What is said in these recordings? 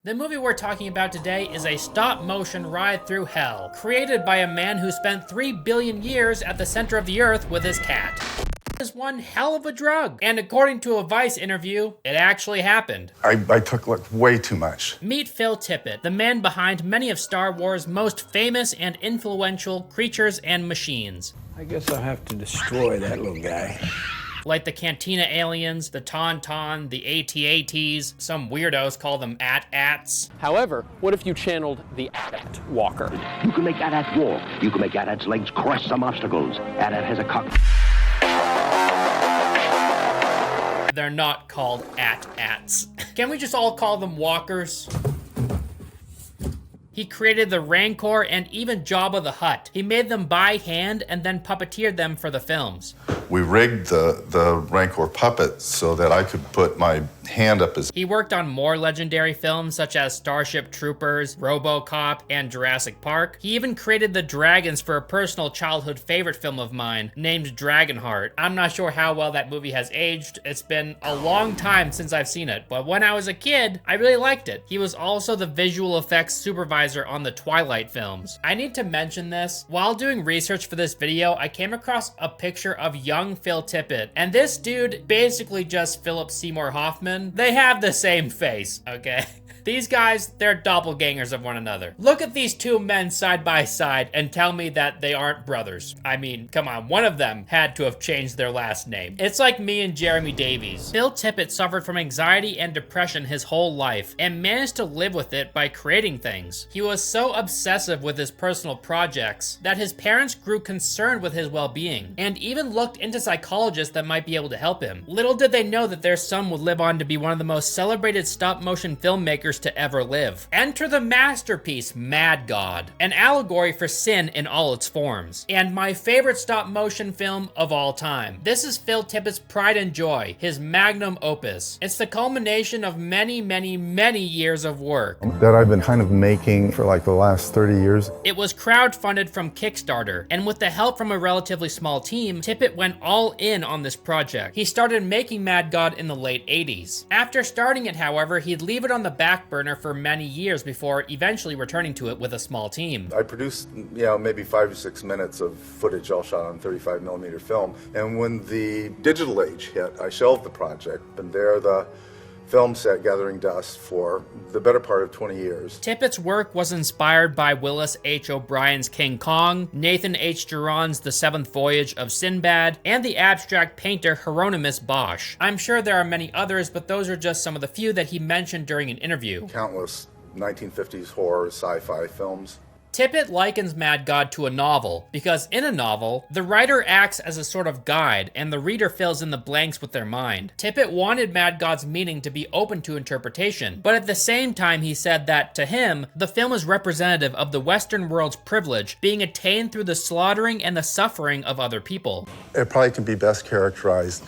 The movie we're talking about today is a stop-motion ride through hell, created by a man who spent 3 billion years at the center of the earth with his cat. It is one hell of a drug, and according to a Vice interview, it actually happened. I took way too much. Meet Phil Tippett, the man behind many of Star Wars' most famous and influential creatures and machines. I guess I'll have to destroy that little guy. Like the Cantina aliens, the Tauntaun, the AT-ATs, some weirdos call them AT-ATs. However, what if you channeled the AT-AT walker? You can make AT-AT walk. You can make AT-AT's legs crush some obstacles. AT-AT has a cock. They're not called AT-ATs. Can we just all call them walkers? He created the Rancor and even Jabba the Hutt. He made them by hand and then puppeteered them for the films. We rigged the Rancor puppet so that I could put my hand up his... He worked on more legendary films such as Starship Troopers, RoboCop, and Jurassic Park. He even created the dragons for a personal childhood favorite film of mine named Dragonheart. I'm not sure how well that movie has aged. It's been a long time since I've seen it, but when I was a kid, I really liked it. He was also the visual effects supervisor on the Twilight films. I need to mention this. While doing research for this video, I came across a picture of young Phil Tippett, and this dude basically just Philip Seymour Hoffman. They have the same face, okay? These guys, they're doppelgangers of one another. Look at these two men side by side and tell me that they aren't brothers. I mean, come on, one of them had to have changed their last name. It's like me and Jeremy Davies. Phil Tippett suffered from anxiety and depression his whole life and managed to live with it by creating things. He was so obsessive with his personal projects that his parents grew concerned with his well-being and even looked into psychologists that might be able to help him. Little did they know that their son would live on to be one of the most celebrated stop-motion filmmakers to ever live. Enter the masterpiece, Mad God, an allegory for sin in all its forms, and my favorite stop-motion film of all time. This is Phil Tippett's pride and joy, his magnum opus. It's the culmination of many, many, many years of work that I've been kind of making for like the last 30 years. It was crowdfunded from Kickstarter, and with the help from a relatively small team, Tippett went all in on this project. He started making Mad God in the late 80s. After starting it, however, he'd leave it on the back burner for many years before eventually returning to it with a small team. I produced, maybe 5 or 6 minutes of footage all shot on 35mm film. And when the digital age hit, I shelved the project, and there the film set gathering dust for the better part of 20 years. Tippett's work was inspired by Willis H. O'Brien's King Kong, Nathan H. Duran's The Seventh Voyage of Sinbad, and the abstract painter Hieronymus Bosch. I'm sure there are many others, but those are just some of the few that he mentioned during an interview. Countless 1950s horror, sci-fi films. Tippett likens Mad God to a novel, because in a novel, the writer acts as a sort of guide, and the reader fills in the blanks with their mind. Tippett wanted Mad God's meaning to be open to interpretation, but at the same time he said that, to him, the film is representative of the Western world's privilege being attained through the slaughtering and the suffering of other people. It probably can be best characterized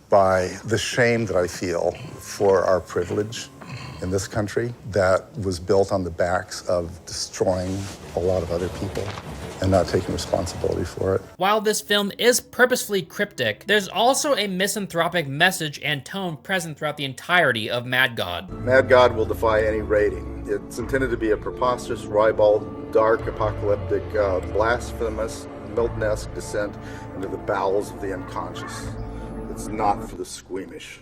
by the shame that I feel for our privilege in this country that was built on the backs of destroying a lot of other people and not taking responsibility for it. While this film is purposefully cryptic, there's also a misanthropic message and tone present throughout the entirety of Mad God. Mad God will defy any rating. It's intended to be a preposterous, ribald, dark, apocalyptic, blasphemous, Milton-esque descent into the bowels of the unconscious. It's not for the squeamish.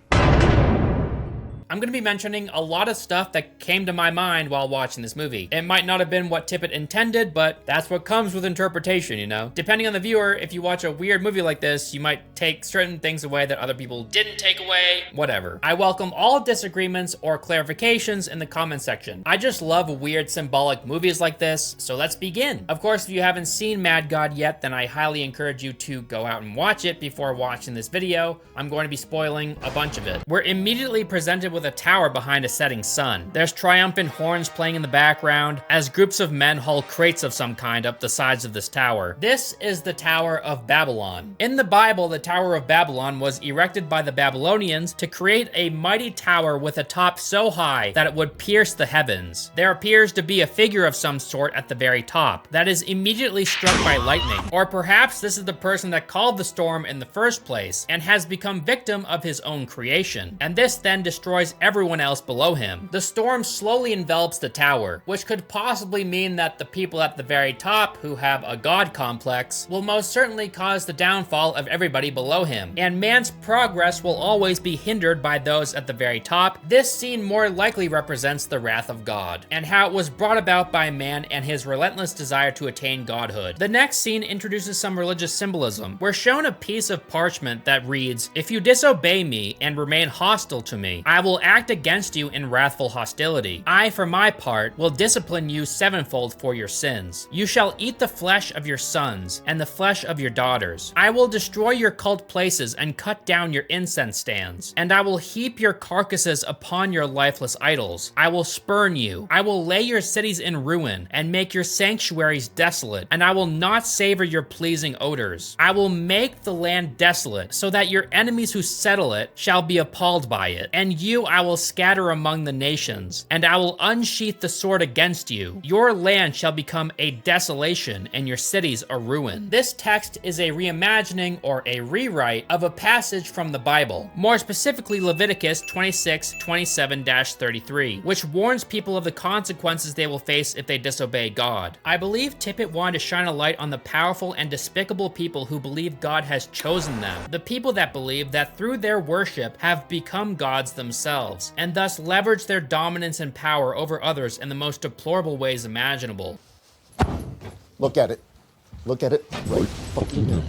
I'm going to be mentioning a lot of stuff that came to my mind while watching this movie. It might not have been what Tippett intended, but that's what comes with interpretation, you know? Depending on the viewer, if you watch a weird movie like this, you might take certain things away that other people didn't take away, whatever. I welcome all disagreements or clarifications in the comment section. I just love weird symbolic movies like this, so let's begin. Of course, if you haven't seen Mad God yet, then I highly encourage you to go out and watch it before watching this video. I'm going to be spoiling a bunch of it. We're immediately presented with a tower behind a setting sun. There's triumphant horns playing in the background as groups of men haul crates of some kind up the sides of this tower. This is the Tower of Babylon. In the Bible, the Tower of Babylon was erected by the Babylonians to create a mighty tower with a top so high that it would pierce the heavens. There appears to be a figure of some sort at the very top that is immediately struck by lightning. Or perhaps this is the person that called the storm in the first place and has become victim of his own creation. And this then destroys destroys everyone else below him. The storm slowly envelops the tower, which could possibly mean that the people at the very top who have a god complex will most certainly cause the downfall of everybody below him, and man's progress will always be hindered by those at the very top. This scene more likely represents the wrath of God, and how it was brought about by man and his relentless desire to attain godhood. The next scene introduces some religious symbolism. We're shown a piece of parchment that reads, "If you disobey me and remain hostile to me, I will act against you in wrathful hostility. I, for my part, will discipline you sevenfold for your sins. You shall eat the flesh of your sons and the flesh of your daughters. I will destroy your cult places and cut down your incense stands, and I will heap your carcasses upon your lifeless idols. I will spurn you. I will lay your cities in ruin and make your sanctuaries desolate, and I will not savor your pleasing odors. I will make the land desolate, so that your enemies who settle it shall be appalled by it. And you I will scatter among the nations, and I will unsheath the sword against you. Your land shall become a desolation, and your cities a ruin." This text is a reimagining or a rewrite of a passage from the Bible, more specifically Leviticus 26:27-33, which warns people of the consequences they will face if they disobey God. I believe Tippett wanted to shine a light on the powerful and despicable people who believe God has chosen them, the people that believe that through their worship have become gods themselves, and thus leverage their dominance and power over others in the most deplorable ways imaginable. Look at it. Look at it right fucking now.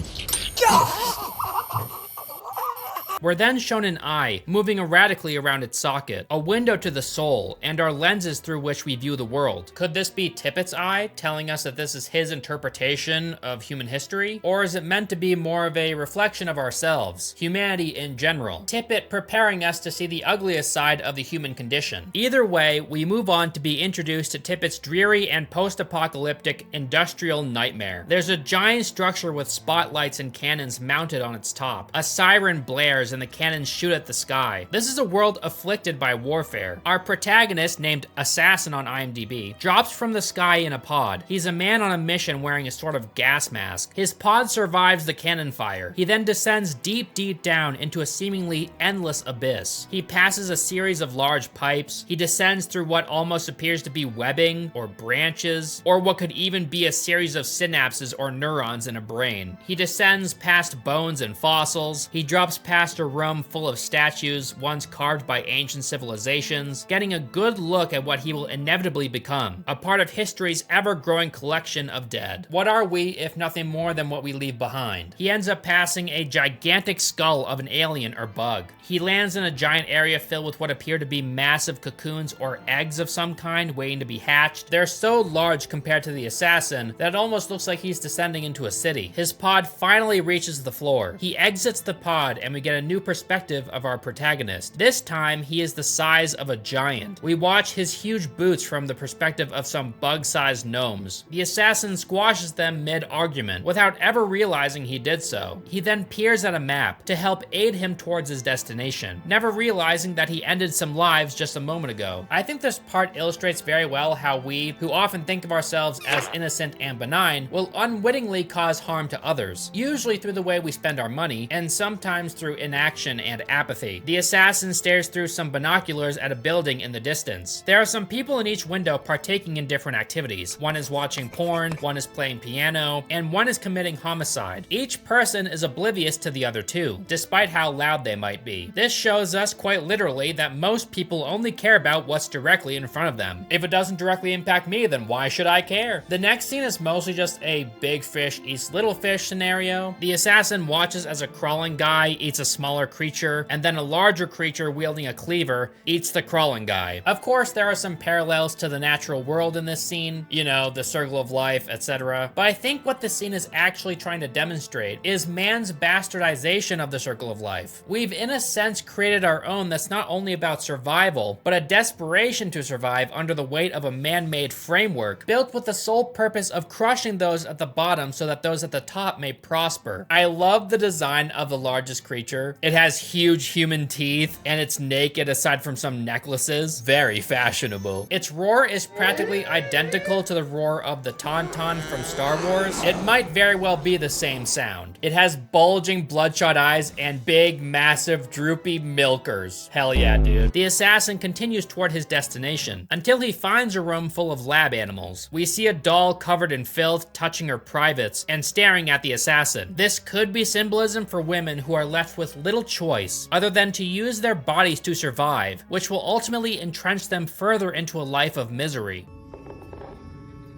We're then shown an eye moving erratically around its socket, a window to the soul, and our lenses through which we view the world. Could this be Tippett's eye, telling us that this is his interpretation of human history? Or is it meant to be more of a reflection of ourselves, humanity in general? Tippett preparing us to see the ugliest side of the human condition. Either way, we move on to be introduced to Tippett's dreary and post-apocalyptic industrial nightmare. There's a giant structure with spotlights and cannons mounted on its top. A siren blares and the cannons shoot at the sky. This is a world afflicted by warfare. Our protagonist, named Assassin on IMDb, drops from the sky in a pod. He's a man on a mission wearing a sort of gas mask. His pod survives the cannon fire. He then descends deep, deep down into a seemingly endless abyss. He passes a series of large pipes. He descends through what almost appears to be webbing or branches, or what could even be a series of synapses or neurons in a brain. He descends past bones and fossils. He drops past a room full of statues once carved by ancient civilizations, getting a good look at what he will inevitably become, a part of history's ever-growing collection of dead. What are we if nothing more than what we leave behind? He ends up passing a gigantic skull of an alien or bug. He lands in a giant area filled with what appear to be massive cocoons or eggs of some kind waiting to be hatched. They're so large compared to the assassin that it almost looks like he's descending into a city. His pod finally reaches the floor. He exits the pod and we get a new perspective of our protagonist. This time, he is the size of a giant. We watch his huge boots from the perspective of some bug-sized gnomes. The assassin squashes them mid-argument without ever realizing he did so. He then peers at a map to help aid him towards his destination, never realizing that he ended some lives just a moment ago. I think this part illustrates very well how we, who often think of ourselves as innocent and benign, will unwittingly cause harm to others, usually through the way we spend our money, and sometimes through inaction and apathy. The assassin stares through some binoculars at a building in the distance. There are some people in each window partaking in different activities. One is watching porn, one is playing piano, and one is committing homicide. Each person is oblivious to the other two, despite how loud they might be. This shows us quite literally that most people only care about what's directly in front of them. If it doesn't directly impact me, then why should I care? The next scene is mostly just a big fish eats little fish scenario. The assassin watches as a crawling guy eats a smaller creature, and then a larger creature wielding a cleaver eats the crawling guy. Of course, there are some parallels to the natural world in this scene, you know, the circle of life, etc. But I think what this scene is actually trying to demonstrate is man's bastardization of the circle of life. We've in a sense created our own that's not only about survival, but a desperation to survive under the weight of a man-made framework built with the sole purpose of crushing those at the bottom so that those at the top may prosper. I love the design of the largest creature. roar. It has huge human teeth, and it's naked aside from some necklaces. Very fashionable. Its roar is practically identical to the roar of the Tauntaun from Star Wars. It might very well be the same sound. It has bulging bloodshot eyes and big, massive, droopy milkers. Hell yeah, dude. The assassin continues toward his destination until he finds a room full of lab animals. We see a doll covered in filth touching her privates and staring at the assassin. This could be symbolism for women who are left with little choice other than to use their bodies to survive, which will ultimately entrench them further into a life of misery.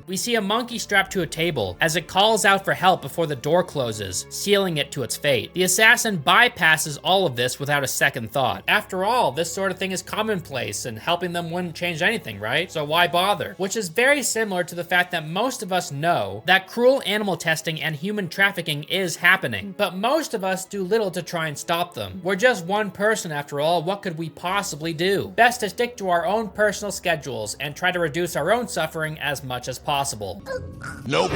We see a monkey strapped to a table as it calls out for help before the door closes, sealing it to its fate. The assassin bypasses all of this without a second thought. After all, this sort of thing is commonplace and helping them wouldn't change anything, right? So why bother? Which is very similar to the fact that most of us know that cruel animal testing and human trafficking is happening, but most of us do little to try and stop them. We're just one person after all, what could we possibly do? Best to stick to our own personal schedules and try to reduce our own suffering as much as possible. Nope.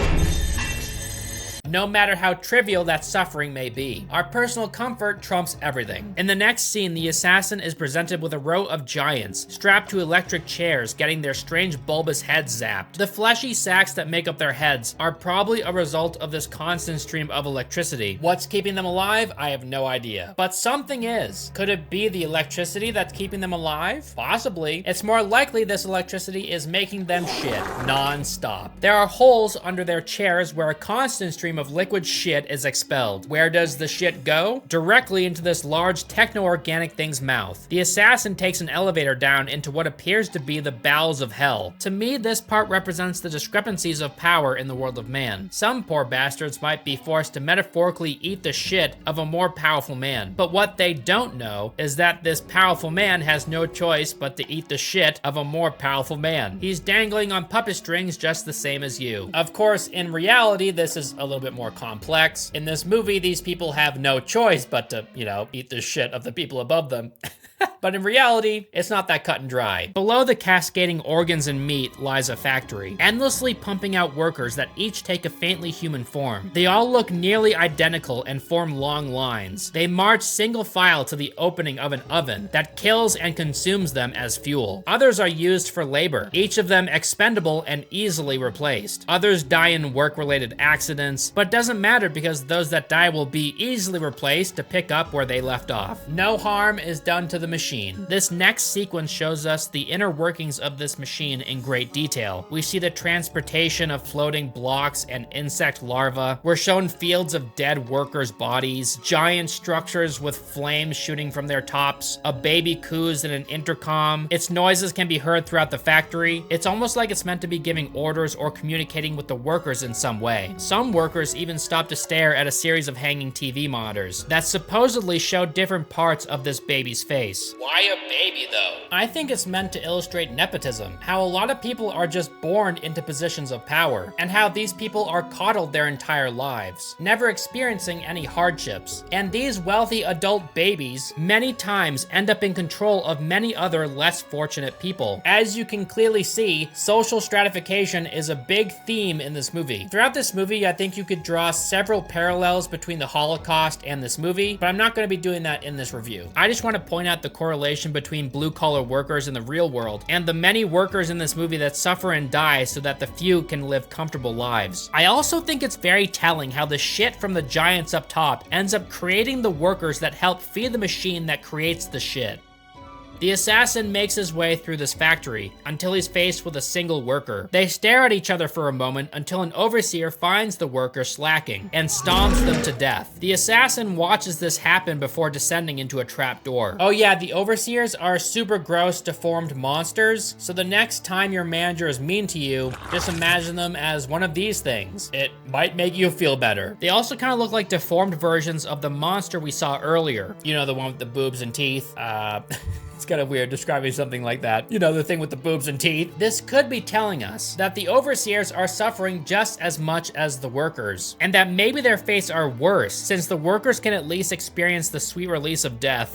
No matter how trivial that suffering may be. Our personal comfort trumps everything. In the next scene, the assassin is presented with a row of giants strapped to electric chairs, getting their strange bulbous heads zapped. The fleshy sacs that make up their heads are probably a result of this constant stream of electricity. What's keeping them alive? I have no idea. But something is. Could it be the electricity that's keeping them alive? Possibly. It's more likely this electricity is making them shit non-stop. There are holes under their chairs where a constant stream of liquid shit is expelled. Where does the shit go? Directly into this large techno-organic thing's mouth. The assassin takes an elevator down into what appears to be the bowels of hell. To me, this part represents the discrepancies of power in the world of man. Some poor bastards might be forced to metaphorically eat the shit of a more powerful man. But what they don't know is that this powerful man has no choice but to eat the shit of a more powerful man. He's dangling on puppet strings just the same as you. Of course, in reality, this is a little bit more complex. In this movie, these people have no choice but to, eat the shit of the people above them. But in reality, it's not that cut and dry. Below the cascading organs and meat lies a factory, endlessly pumping out workers that each take a faintly human form. They all look nearly identical and form long lines. They march single file to the opening of an oven that kills and consumes them as fuel. Others are used for labor, each of them expendable and easily replaced. Others die in work-related accidents, but doesn't matter because those that die will be easily replaced to pick up where they left off. No harm is done to the machine. This next sequence shows us the inner workings of this machine in great detail. We see the transportation of floating blocks and insect larvae. We're shown fields of dead workers' bodies, giant structures with flames shooting from their tops, a baby coos in an intercom. Its noises can be heard throughout the factory. It's almost like it's meant to be giving orders or communicating with the workers in some way. Some workers even stop to stare at a series of hanging TV monitors that supposedly show different parts of this baby's face. Why a baby, though? I think it's meant to illustrate nepotism, how a lot of people are just born into positions of power, and how these people are coddled their entire lives, never experiencing any hardships. And these wealthy adult babies many times end up in control of many other less fortunate people. As you can clearly see, social stratification is a big theme in this movie. Throughout this movie, I think you could draw several parallels between the Holocaust and this movie, but I'm not going to be doing that in this review. I just want to point out the correlation between blue-collar workers in the real world and the many workers in this movie that suffer and die so that the few can live comfortable lives. I also think it's very telling how the shit from the giants up top ends up creating the workers that help feed the machine that creates the shit. The assassin makes his way through this factory until he's faced with a single worker. They stare at each other for a moment until an overseer finds the worker slacking and stomps them to death. The assassin watches this happen before descending into a trap door. Oh yeah, the overseers are super gross, deformed monsters, so the next time your manager is mean to you, just imagine them as one of these things. It might make you feel better. They also kind of look like deformed versions of the monster we saw earlier. You know, the one with the boobs and teeth. It's kind of weird describing something like that. You know, the thing with the boobs and teeth. This could be telling us that the overseers are suffering just as much as the workers, and that maybe their fates are worse, since the workers can at least experience the sweet release of death.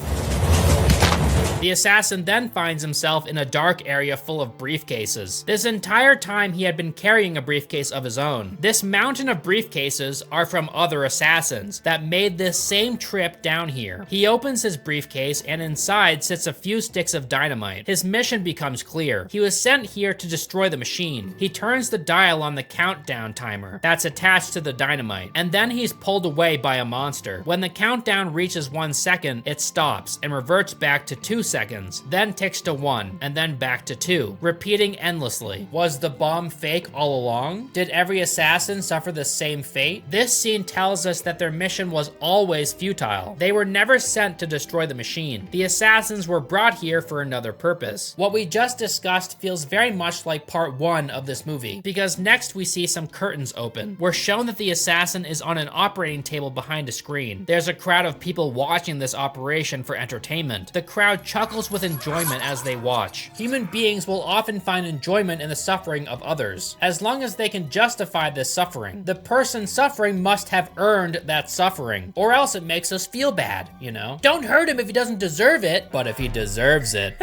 The assassin then finds himself in a dark area full of briefcases. This entire time he had been carrying a briefcase of his own. This mountain of briefcases are from other assassins that made this same trip down here. He opens his briefcase and inside sits a few sticks of dynamite. His mission becomes clear. He was sent here to destroy the machine. He turns the dial on the countdown timer that's attached to the dynamite, and then he's pulled away by a monster. When the countdown reaches 1 second, it stops and reverts back to 2 seconds, then ticks to 1, and then back to 2, repeating endlessly. Was the bomb fake all along? Did every assassin suffer the same fate? This scene tells us that their mission was always futile. They were never sent to destroy the machine. The assassins were brought here for another purpose. What we just discussed feels very much like part 1 of this movie, because next we see some curtains open. We're shown that the assassin is on an operating table behind a screen. There's a crowd of people watching this operation for entertainment. The crowd chuckles with enjoyment as they watch. Human beings will often find enjoyment in the suffering of others, as long as they can justify this suffering. The person suffering must have earned that suffering, or else it makes us feel bad, you know? Don't hurt him if he doesn't deserve it, but if he deserves it.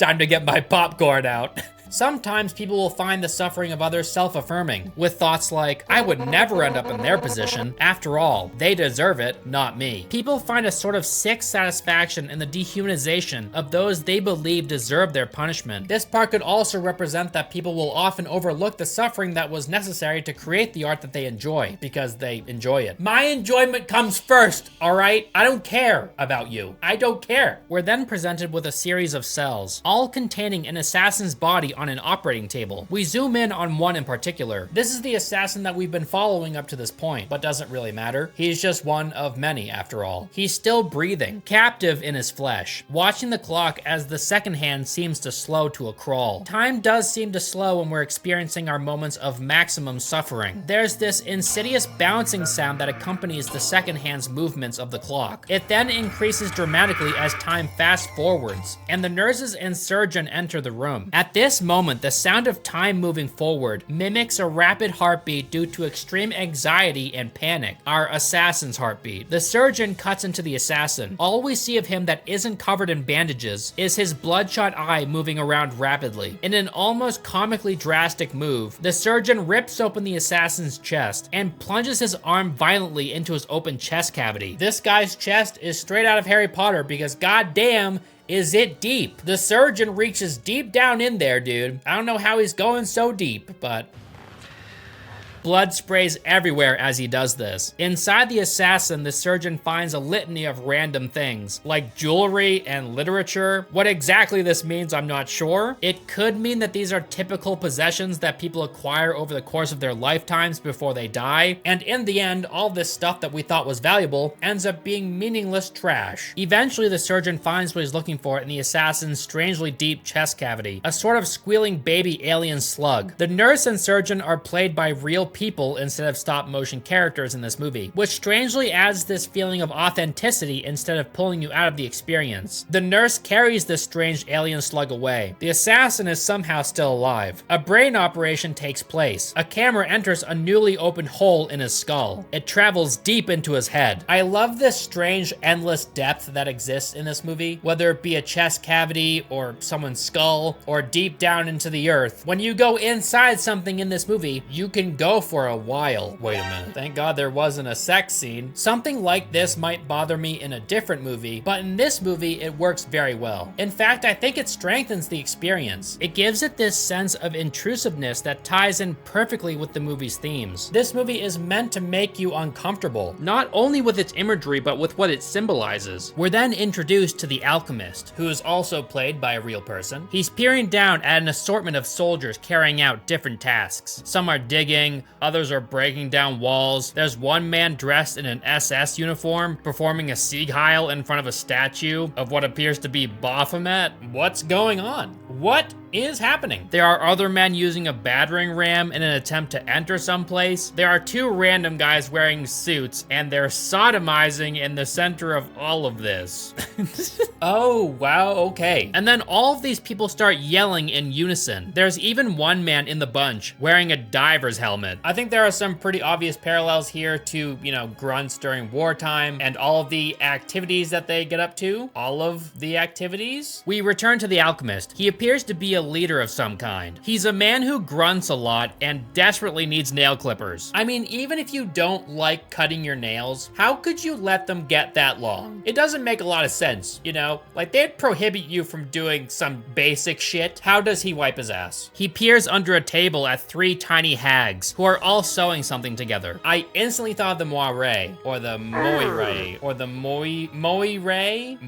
Time to get my popcorn out. Sometimes people will find the suffering of others self-affirming, with thoughts like, I would never end up in their position. After all, they deserve it, not me. People find a sort of sick satisfaction in the dehumanization of those they believe deserve their punishment. This part could also represent that people will often overlook the suffering that was necessary to create the art that they enjoy, because they enjoy it. My enjoyment comes first, all right? I don't care about you. I don't care. We're then presented with a series of cells, all containing an assassin's body on an operating table. We zoom in on one in particular. This is the assassin that we've been following up to this point, but doesn't really matter. He's just one of many after all. He's still breathing, captive in his flesh, watching the clock as the second hand seems to slow to a crawl. Time does seem to slow when we're experiencing our moments of maximum suffering. There's this insidious bouncing sound that accompanies the second hand's movements of the clock. It then increases dramatically as time fast forwards, and the nurses and surgeon enter the room. At this moment, the sound of time moving forward mimics a rapid heartbeat due to extreme anxiety and panic, our assassin's heartbeat. The surgeon cuts into the assassin. All we see of him that isn't covered in bandages is his bloodshot eye moving around rapidly. In an almost comically drastic move, the surgeon rips open the assassin's chest and plunges his arm violently into his open chest cavity. This guy's chest is straight out of Harry Potter because goddamn, is it deep? The surgeon reaches deep down in there, dude. I don't know how he's going so deep, but blood sprays everywhere as he does this. Inside the assassin, the surgeon finds a litany of random things, like jewelry and literature. What exactly this means, I'm not sure. It could mean that these are typical possessions that people acquire over the course of their lifetimes before they die, and in the end, all this stuff that we thought was valuable ends up being meaningless trash. Eventually, the surgeon finds what he's looking for in the assassin's strangely deep chest cavity, a sort of squealing baby alien slug. The nurse and surgeon are played by real people instead of stop motion characters in this movie, which strangely adds this feeling of authenticity instead of pulling you out of the experience. The nurse carries this strange alien slug away. The assassin is somehow still alive. A brain operation takes place. A camera enters a newly opened hole in his skull. It travels deep into his head. I love this strange, endless depth that exists in this movie, whether it be a chest cavity or someone's skull or deep down into the earth. When you go inside something in this movie, you can go for a while. Wait a minute. Thank God there wasn't a sex scene. Something like this might bother me in a different movie, but in this movie, it works very well. In fact, I think it strengthens the experience. It gives it this sense of intrusiveness that ties in perfectly with the movie's themes. This movie is meant to make you uncomfortable, not only with its imagery, but with what it symbolizes. We're then introduced to the alchemist, who is also played by a real person. He's peering down at an assortment of soldiers carrying out different tasks. Some are digging, others are breaking down walls. There's one man dressed in an SS uniform performing a Sieg Heil in front of a statue of what appears to be Baphomet. What's going on? What is happening. There are other men using a battering ram in an attempt to enter someplace. There are two random guys wearing suits, and they're sodomizing in the center of all of this. Oh, wow, okay. And then all of these people start yelling in unison. There's even one man in the bunch wearing a diver's helmet. I think there are some pretty obvious parallels here to, you know, grunts during wartime and all of the activities that they get up to. All of the activities. We return to the alchemist. He appears to be a leader of some kind. He's a man who grunts a lot and desperately needs nail clippers. I mean, even if you don't like cutting your nails, how could you let them get that long? It doesn't make a lot of sense, you know? Like, they'd prohibit you from doing some basic shit. How does he wipe his ass? He peers under a table at three tiny hags who are all sewing something together. I instantly thought of the Moire, or the Moire, or the Moirai?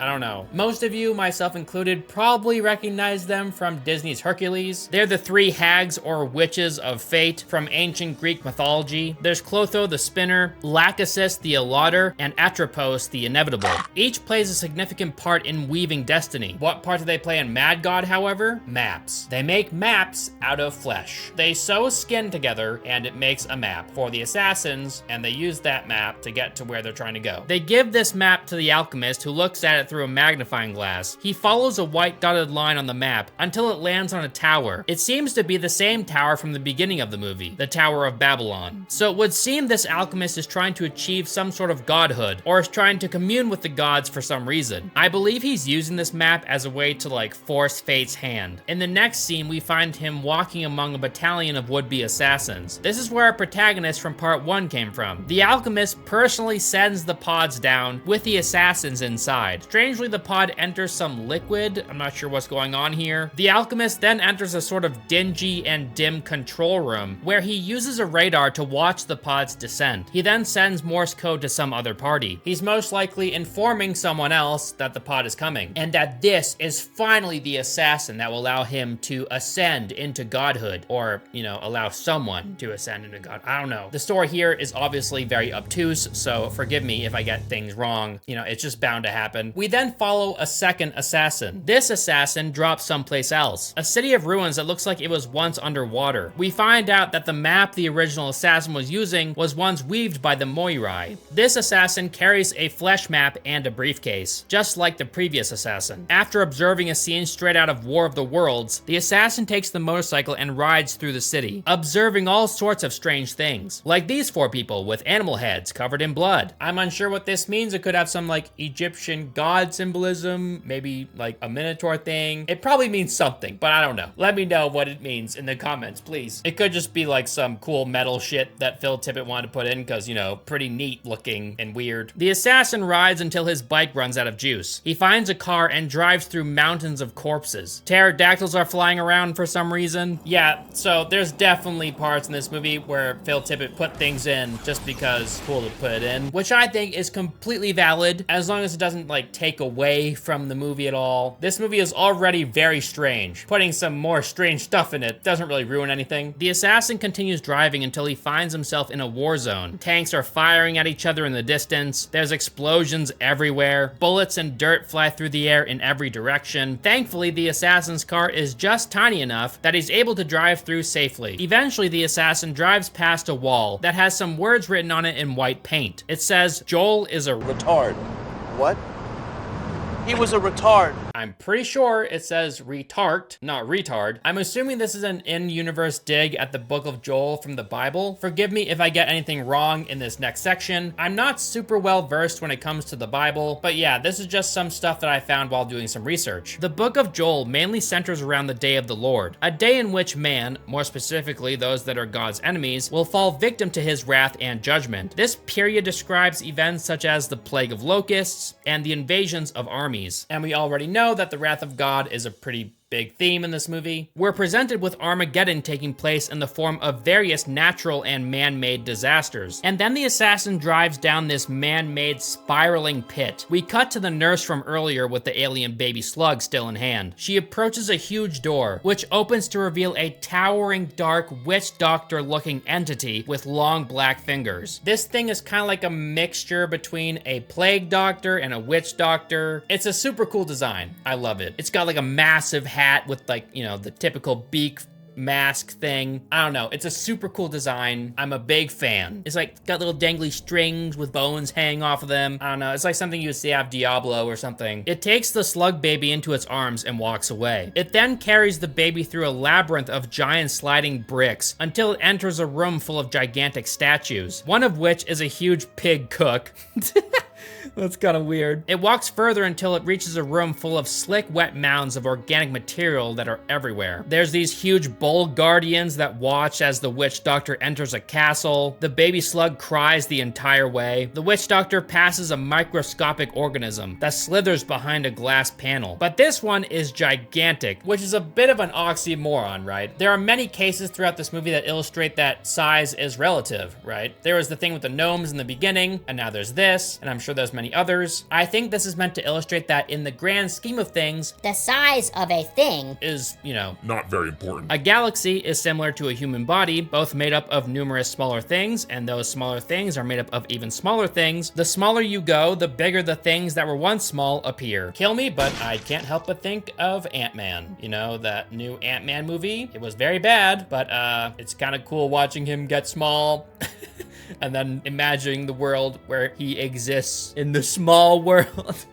I don't know. Most of you, myself included, probably recognize them from Disney's Hercules. They're the three hags or witches of fate from ancient Greek mythology. There's Clotho the spinner, Lachesis the allaughter, and Atropos the inevitable. Each plays a significant part in weaving destiny. What part do they play in Mad God, however? Maps. They make maps out of flesh. They sew skin together and it makes a map for the assassins, and they use that map to get to where they're trying to go. They give this map to the alchemist, who looks at it through a magnifying glass. He follows a white dotted line on the map until it lands on a tower. It seems to be the same tower from the beginning of the movie, the Tower of Babylon. So it would seem this alchemist is trying to achieve some sort of godhood, or is trying to commune with the gods for some reason. I believe he's using this map as a way to, like, force fate's hand. In the next scene, we find him walking among a battalion of would-be assassins. This is where our protagonist from part 1 came from. The alchemist personally sends the pods down with the assassins inside. Strangely, the pod enters some liquid. I'm not sure what's going on here. The alchemist then enters a sort of dingy and dim control room where he uses a radar to watch the pod's descent. He then sends Morse code to some other party. He's most likely informing someone else that the pod is coming, and that this is finally the assassin that will allow him to ascend into godhood, or, you know, allow someone to ascend into God. I don't know. The story here is obviously very obtuse, so forgive me if I get things wrong. You know, it's just bound to happen. We then follow a second assassin. This assassin drops someplace else, a city of ruins that looks like it was once underwater. We find out that the map the original assassin was using was once weaved by the Moirai. This assassin carries a flesh map and a briefcase, just like the previous assassin. After observing a scene straight out of War of the Worlds, the assassin takes the motorcycle and rides through the city, observing all sorts of strange things, like these four people with animal heads covered in blood. I'm unsure what this means. It could have some, like, Egyptian god symbolism, maybe like a minotaur thing. It probably means something, but I don't know. Let me know what it means in the comments, please. It could just be like some cool metal shit that Phil Tippett wanted to put in because, you know, pretty neat looking and weird. The assassin rides until his bike runs out of juice. He finds a car and drives through mountains of corpses. Pterodactyls are flying around for some reason. Yeah, so there's definitely parts in this movie where Phil Tippett put things in just because it's cool to put it in, which I think is completely valid as long as it doesn't, like, take away from the movie at all. This movie is already very strange. Putting some more strange stuff in it doesn't really ruin anything. The assassin continues driving until he finds himself in a war zone. Tanks are firing at each other in the distance. There's explosions everywhere. Bullets and dirt fly through the air in every direction. Thankfully, the assassin's car is just tiny enough that he's able to drive through safely. Eventually, the assassin drives past a wall that has some words written on it in white paint. It says, "Joel is a retard." What? He was a retard. I'm pretty sure it says retard, not retard. I'm assuming this is an in-universe dig at the Book of Joel from the Bible. Forgive me if I get anything wrong in this next section. I'm not super well versed when it comes to the Bible, but yeah, this is just some stuff that I found while doing some research. The Book of Joel mainly centers around the Day of the Lord, a day in which man, more specifically those that are God's enemies, will fall victim to his wrath and judgment. This period describes events such as the plague of locusts and the invasions of armies. And we already know that the wrath of God is a pretty big theme in this movie. We're presented with Armageddon taking place in the form of various natural and man-made disasters. And then the assassin drives down this man-made spiraling pit. We cut to the nurse from earlier with the alien baby slug still in hand. She approaches a huge door, which opens to reveal a towering, dark, witch doctor-looking entity with long black fingers. This thing is kind of like a mixture between a plague doctor and a witch doctor. It's a super cool design. I love it. It's got like a massive head hat with like, you know, the typical beak mask thing. I don't know. It's a super cool design. I'm a big fan. It's like got little dangly strings with bones hanging off of them. I don't know. It's like something you would see out of Diablo or something. It takes the slug baby into its arms and walks away. It then carries the baby through a labyrinth of giant sliding bricks until it enters a room full of gigantic statues, one of which is a huge pig cook. That's kind of weird. It walks further until it reaches a room full of slick, wet mounds of organic material that are everywhere. There's these huge bull guardians that watch as the witch doctor enters a castle. The baby slug cries the entire way. The witch doctor passes a microscopic organism that slithers behind a glass panel. But this one is gigantic, which is a bit of an oxymoron, right? There are many cases throughout this movie that illustrate that size is relative, right? There was the thing with the gnomes in the beginning, and now there's this, and I'm sure there's many others. I think this is meant to illustrate that in the grand scheme of things, the size of a thing is, you know, not very important. A galaxy is similar to a human body, both made up of numerous smaller things, and those smaller things are made up of even smaller things. The smaller you go, the bigger the things that were once small appear. Kill me, but I can't help but think of Ant-Man. You know, that new Ant-Man movie? It was very bad, but it's kind of cool watching him get small. And then imagining the world where he exists in the small world.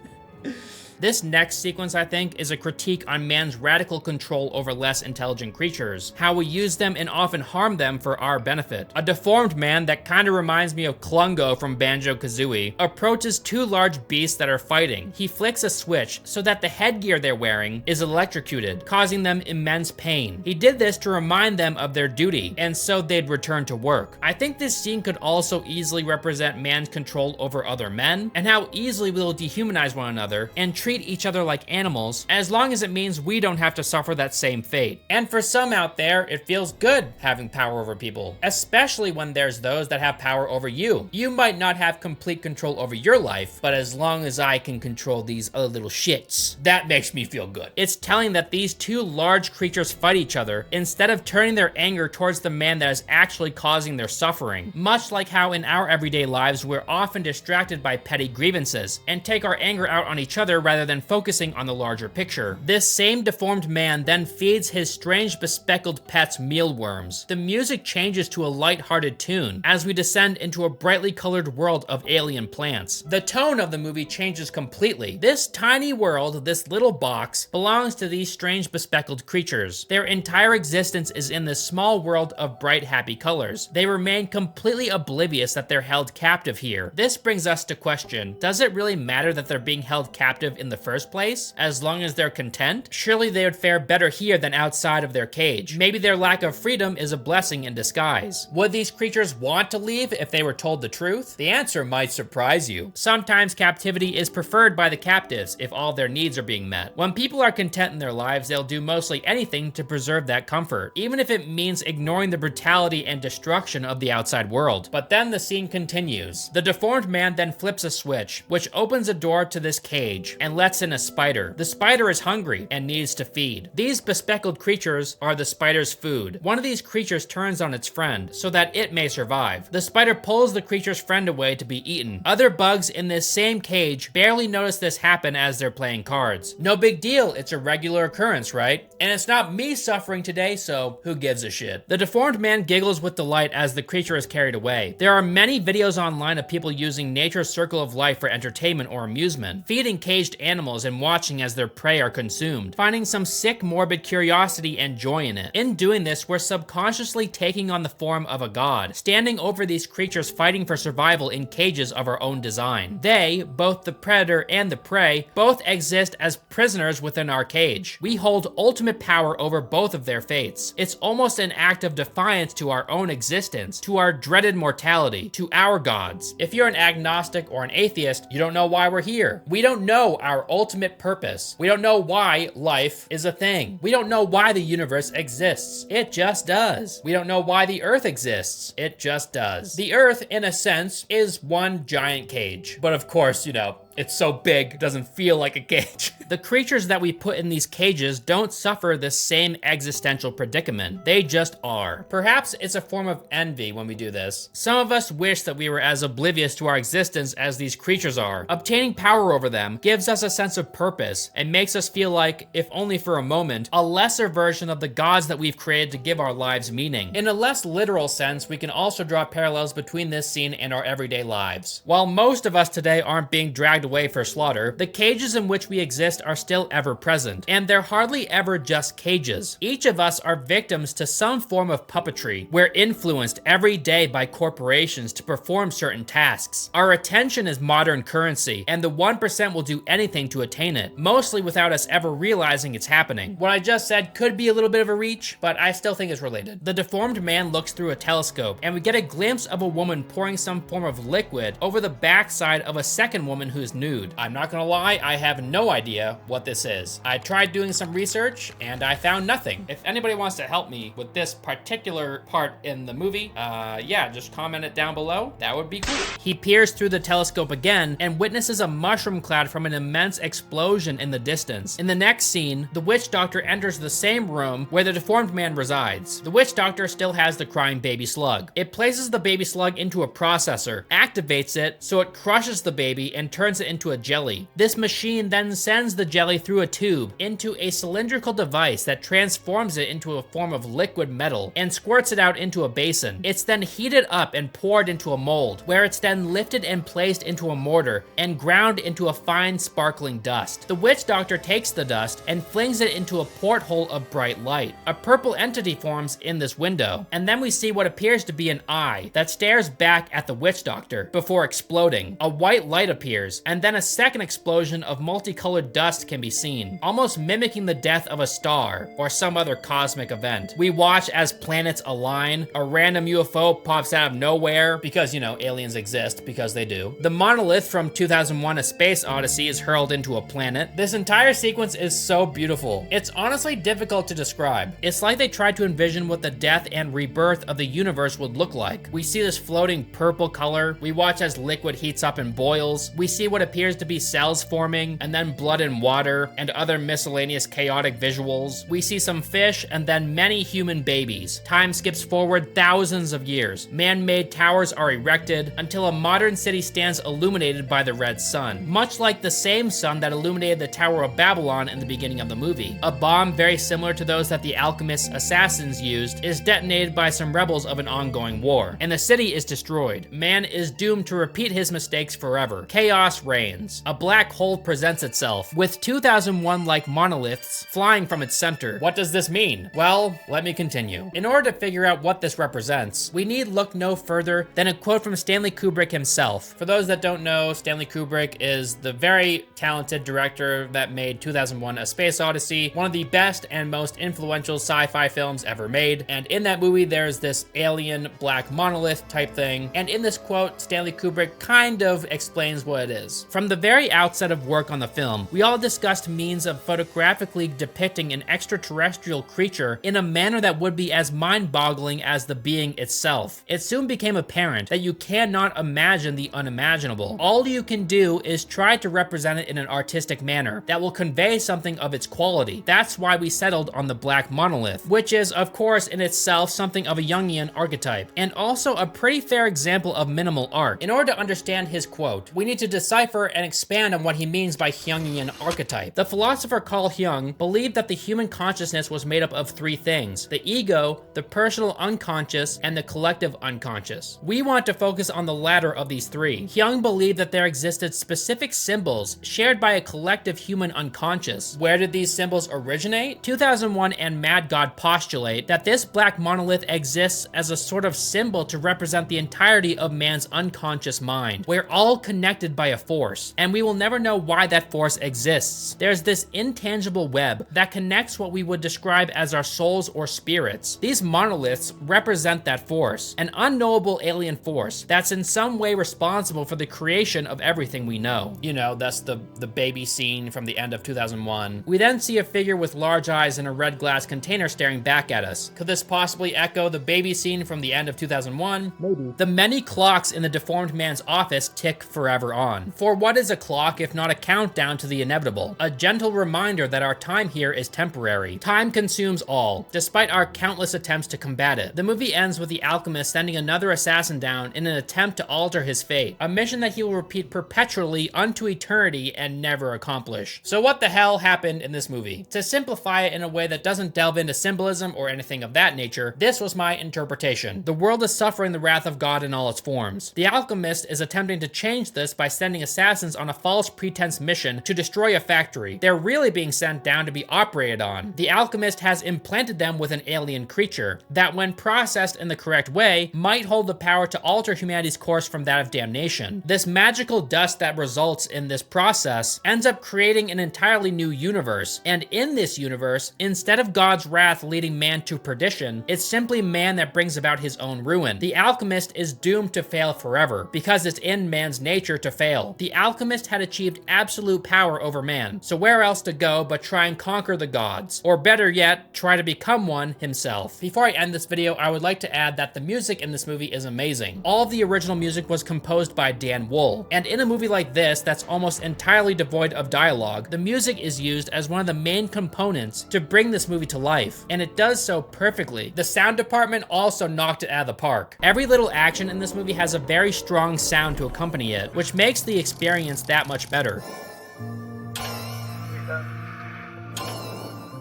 This next sequence, I think, is a critique on man's radical control over less intelligent creatures, how we use them and often harm them for our benefit. A deformed man that kind of reminds me of Klungo from Banjo-Kazooie approaches two large beasts that are fighting. He flicks a switch so that the headgear they're wearing is electrocuted, causing them immense pain. He did this to remind them of their duty, and so they'd return to work. I think this scene could also easily represent man's control over other men, and how easily we'll dehumanize one another and treat each other like animals, as long as it means we don't have to suffer that same fate. And for some out there, it feels good having power over people, especially when there's those that have power over you. You might not have complete control over your life, but as long as I can control these other little shits, that makes me feel good. It's telling that these two large creatures fight each other instead of turning their anger towards the man that is actually causing their suffering. Much like how in our everyday lives, we're often distracted by petty grievances and take our anger out on each other rather than focusing on the larger picture. This same deformed man then feeds his strange bespeckled pets mealworms. The music changes to a light-hearted tune as we descend into a brightly colored world of alien plants. The tone of the movie changes completely. This tiny world, this little box, belongs to these strange bespeckled creatures. Their entire existence is in this small world of bright, happy colors. They remain completely oblivious that they're held captive here. This brings us to question, does it really matter that they're being held captive in the first place, as long as they're content? Surely they would fare better here than outside of their cage. Maybe their lack of freedom is a blessing in disguise. Would these creatures want to leave if they were told the truth? The answer might surprise you. Sometimes captivity is preferred by the captives if all their needs are being met. When people are content in their lives, they'll do mostly anything to preserve that comfort, even if it means ignoring the brutality and destruction of the outside world. But then the scene continues. The deformed man then flips a switch, which opens a door to this cage and lets in a spider. The spider is hungry and needs to feed. These bespeckled creatures are the spider's food. One of these creatures turns on its friend so that it may survive. The spider pulls the creature's friend away to be eaten. Other bugs in this same cage barely notice this happen as they're playing cards. No big deal, it's a regular occurrence, right? And it's not me suffering today, so who gives a shit? The deformed man giggles with delight as the creature is carried away. There are many videos online of people using nature's circle of life for entertainment or amusement, feeding caged animals and watching as their prey are consumed, finding some sick, morbid curiosity and joy in it. In doing this, we're subconsciously taking on the form of a god, standing over these creatures fighting for survival in cages of our own design. They, both the predator and the prey, both exist as prisoners within our cage. We hold ultimate power over both of their fates. It's almost an act of defiance to our own existence, to our dreaded mortality, to our gods. If you're an agnostic or an atheist, you don't know why we're here. We don't know our ultimate purpose. We don't know why life is a thing. We don't know why the universe exists. It just does. We don't know why the earth exists. It just does. The earth, in a sense, is one giant cage. But of course, you know, It's so big, it doesn't feel like a cage. The creatures that we put in these cages don't suffer the same existential predicament. They just are. Perhaps it's a form of envy when we do this. Some of us wish that we were as oblivious to our existence as these creatures are. Obtaining power over them gives us a sense of purpose and makes us feel like, if only for a moment, a lesser version of the gods that we've created to give our lives meaning. In a less literal sense, we can also draw parallels between this scene and our everyday lives. While most of us today aren't being dragged away for slaughter, the cages in which we exist are still ever present, and they're hardly ever just cages. Each of us are victims to some form of puppetry. We're influenced every day by corporations to perform certain tasks. Our attention is modern currency, and the 1% will do anything to attain it, mostly without us ever realizing it's happening. What I just said could be a little bit of a reach, but I still think it's related. The deformed man looks through a telescope, and we get a glimpse of a woman pouring some form of liquid over the backside of a second woman who's nude. I'm not gonna lie, I have no idea what this is. I tried doing some research, and I found nothing. If anybody wants to help me with this particular part in the movie, yeah, just comment it down below. That would be cool. He peers through the telescope again and witnesses a mushroom cloud from an immense explosion in the distance. In the next scene, the witch doctor enters the same room where the deformed man resides. The witch doctor still has the crying baby slug. It places the baby slug into a processor, activates it so it crushes the baby and turns it into a jelly. This machine then sends the jelly through a tube into a cylindrical device that transforms it into a form of liquid metal and squirts it out into a basin. It's then heated up and poured into a mold, where it's then lifted and placed into a mortar and ground into a fine sparkling dust. The witch doctor takes the dust and flings it into a porthole of bright light. A purple entity forms in this window, and then we see what appears to be an eye that stares back at the witch doctor before exploding. A white light appears, and then a second explosion of multicolored dust can be seen, almost mimicking the death of a star or some other cosmic event. We watch as planets align, a random UFO pops out of nowhere, because, you know, aliens exist, because they do. The monolith from 2001: A Space Odyssey is hurled into a planet. This entire sequence is so beautiful. It's honestly difficult to describe. It's like they tried to envision what the death and rebirth of the universe would look like. We see this floating purple color. We watch as liquid heats up and boils. We see what appears to be cells forming, and then blood and water, and other miscellaneous chaotic visuals. We see some fish, and then many human babies. Time skips forward thousands of years. Man-made towers are erected until a modern city stands illuminated by the red sun, much like the same sun that illuminated the Tower of Babylon in the beginning of the movie. A bomb very similar to those that the alchemist's assassins used is detonated by some rebels of an ongoing war, and the city is destroyed. Man is doomed to repeat his mistakes forever. Chaos reigns. A black hole presents itself, with 2001-like monoliths flying from its center. What does this mean? Well, let me continue. In order to figure out what this represents, we need look no further than a quote from Stanley Kubrick himself. For those that don't know, Stanley Kubrick is the very talented director that made 2001: A Space Odyssey, one of the best and most influential sci-fi films ever made. And in that movie, there's this alien black monolith type thing. And in this quote, Stanley Kubrick kind of explains what it is. From the very outset of work on the film, we all discussed means of photographically depicting an extraterrestrial creature in a manner that would be as mind-boggling as the being itself. It soon became apparent that you cannot imagine the unimaginable. All you can do is try to represent it in an artistic manner that will convey something of its quality. That's why we settled on the black monolith, which is, of course, in itself something of a Jungian archetype, and also a pretty fair example of minimal art. In order to understand his quote, we need to decipher and expand on what he means by Jungian archetype. The philosopher Carl Jung believed that the human consciousness was made up of three things: the ego, the personal unconscious, and the collective unconscious. We want to focus on the latter of these three. Jung believed that there existed specific symbols shared by a collective human unconscious. Where did these symbols originate? 2001 and Mad God postulate that this black monolith exists as a sort of symbol to represent the entirety of man's unconscious mind. We're all connected by a force, and we will never know why that force exists. There's this intangible web that connects what we would describe as our souls or spirits. These monoliths represent that force, an unknowable alien force that's in some way responsible for the creation of everything we know. You know, that's the baby scene from the end of 2001. We then see a figure with large eyes in a red glass container staring back at us. Could this possibly echo the baby scene from the end of 2001? Maybe. The many clocks in the deformed man's office tick forever on. For what is a clock if not a countdown to the inevitable? A gentle reminder that our time here is temporary. Time consumes all, despite our countless attempts to combat it. The movie ends with the alchemist sending another assassin down in an attempt to alter his fate, a mission that he will repeat perpetually unto eternity and never accomplish. So what the hell happened in this movie? To simplify it in a way that doesn't delve into symbolism or anything of that nature, this was my interpretation. The world is suffering the wrath of God in all its forms. The alchemist is attempting to change this by sending assassins on a false pretense mission to destroy a factory. They're really being sent down to be operated on. The alchemist has implanted them with an alien creature that, when processed in the correct way, might hold the power to alter humanity's course from that of damnation. This magical dust that results in this process ends up creating an entirely new universe, and in this universe, instead of God's wrath leading man to perdition, it's simply man that brings about his own ruin. The alchemist is doomed to fail forever, because it's in man's nature to fail. The alchemist had achieved absolute power over man, so where else to go but try and conquer the gods? Or better yet, try to become one himself. Before I end this video, I would like to add that the music in this movie is amazing. All of the original music was composed by Dan Wool, and in a movie like this that's almost entirely devoid of dialogue, the music is used as one of the main components to bring this movie to life, and it does so perfectly. The sound department also knocked it out of the park. Every little action in this movie has a very strong sound to accompany it, which makes the experience that much better.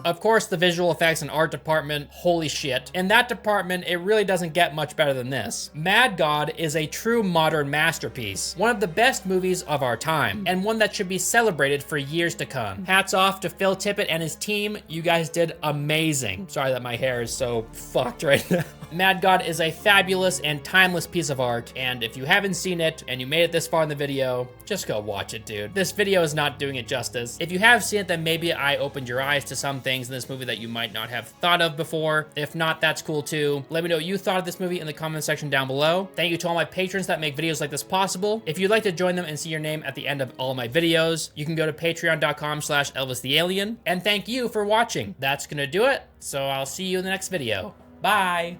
Of course, the visual effects and art department, holy shit. In that department, it really doesn't get much better than this. Mad God is a true modern masterpiece, one of the best movies of our time, and one that should be celebrated for years to come. Hats off to Phil Tippett and his team. You guys did amazing. Sorry that my hair is so fucked right now. Mad God is a fabulous and timeless piece of art, and if you haven't seen it and you made it this far in the video, just go watch it, dude. This video is not doing it justice. If you have seen it, then maybe I opened your eyes to some things in this movie that you might not have thought of before. If not, that's cool too. Let me know what you thought of this movie in the comment section down below. Thank you to all my patrons that make videos like this possible. If you'd like to join them and see your name at the end of all my videos, you can go to patreon.com/ElvisTheAlien. And thank you for watching. That's gonna do it, so I'll see you in the next video. Bye!